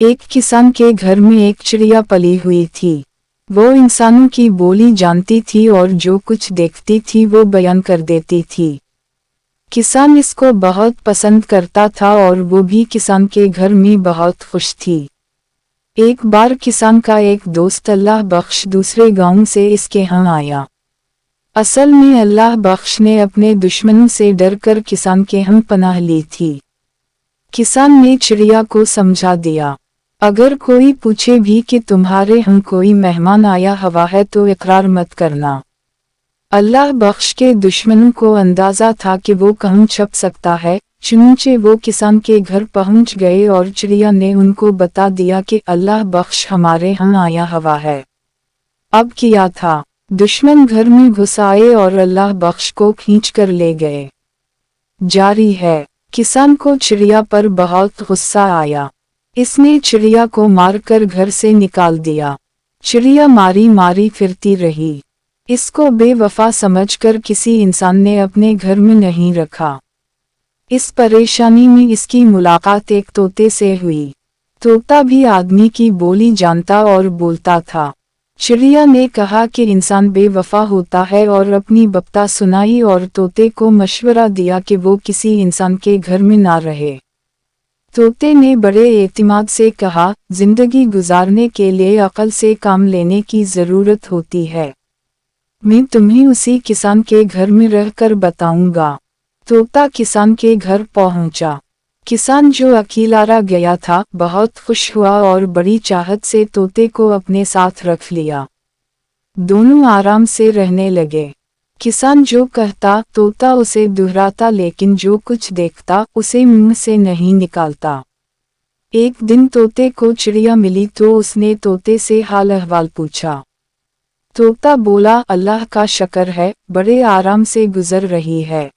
एक किसान के घर में एक चिड़िया पली हुई थी। वो इंसानों की बोली जानती थी और जो कुछ देखती थी वो बयान कर देती थी। किसान इसको बहुत पसंद करता था और वो भी किसान के घर में बहुत खुश थी। एक बार किसान का एक दोस्त अल्लाह बख्श दूसरे गांव से इसके यहाँ आया। असल में अल्लाह बख्श ने अपने दुश्मनों से डरकर किसान के यहाँ पनाह ली थी। किसान ने चिड़िया को समझा दिया, अगर कोई पूछे भी कि तुम्हारे यहाँ कोई मेहमान आया हुआ है तो इकरार मत करना। अल्लाह बख्श के दुश्मनों को अंदाजा था कि वो कहाँ छुप सकता है, चुनांचे वो किसान के घर पहुंच गए और चिड़िया ने उनको बता दिया कि अल्लाह बख्श हमारे यहाँ आया हुआ है। अब किया था, दुश्मन घर में घुस आए और अल्लाह बख्श को खींच कर ले गए। जारी है, किसान को चिड़िया पर बहुत गुस्सा आया। इसने चिड़िया को मारकर घर से निकाल दिया। चिड़िया मारी मारी फिरती रही। इसको बेवफा समझकर किसी इंसान ने अपने घर में नहीं रखा। इस परेशानी में इसकी मुलाकात एक तोते से हुई। तोता भी आदमी की बोली जानता और बोलता था। चिड़िया ने कहा कि इंसान बेवफा होता है और अपनी बकता सुनाई और तोते को मशवरा दिया कि वो किसी इंसान के घर में ना रहे। तोते ने बड़े एतिमाद से कहा, जिंदगी गुजारने के लिए अक्ल से काम लेने की ज़रूरत होती है। मैं तुम्हें उसी किसान के घर में रहकर बताऊंगा। तोता किसान के घर पहुंचा। किसान जो अकेला गया था बहुत खुश हुआ और बड़ी चाहत से तोते को अपने साथ रख लिया। दोनों आराम से रहने लगे। किसान जो कहता तोता उसे दोहराता, लेकिन जो कुछ देखता उसे मुंह से नहीं निकालता। एक दिन तोते को चिड़िया मिली तो उसने तोते से हाल अहवाल पूछा। तोता बोला, अल्लाह का शुक्र है, बड़े आराम से गुजर रही है।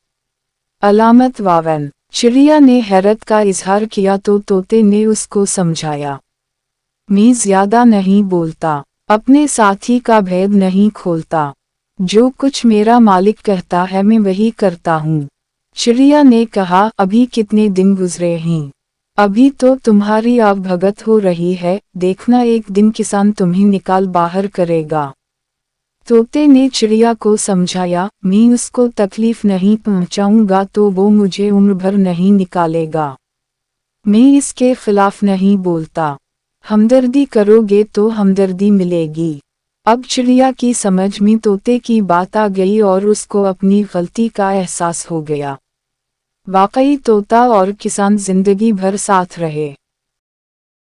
अलामत वावन। चिड़िया ने हैरत का इजहार किया तो तोते ने उसको समझाया, मैं ज्यादा नहीं बोलता, अपने साथी का भेद नहीं खोलता, जो कुछ मेरा मालिक कहता है मैं वही करता हूँ। चिड़िया ने कहा, अभी कितने दिन गुजरे हैं? अभी तो तुम्हारी आवभगत हो रही है, देखना एक दिन किसान तुम्हें निकाल बाहर करेगा। तोते ने चिड़िया को समझाया, मैं उसको तकलीफ नहीं पहुंचाऊंगा तो वो मुझे उम्र भर नहीं निकालेगा। मैं इसके खिलाफ नहीं बोलता। हमदर्दी करोगे तो हमदर्दी मिलेगी। अब चिड़िया की समझ में तोते की बात आ गई और उसको अपनी गलती का एहसास हो गया। वाकई तोता और किसान जिंदगी भर साथ रहे।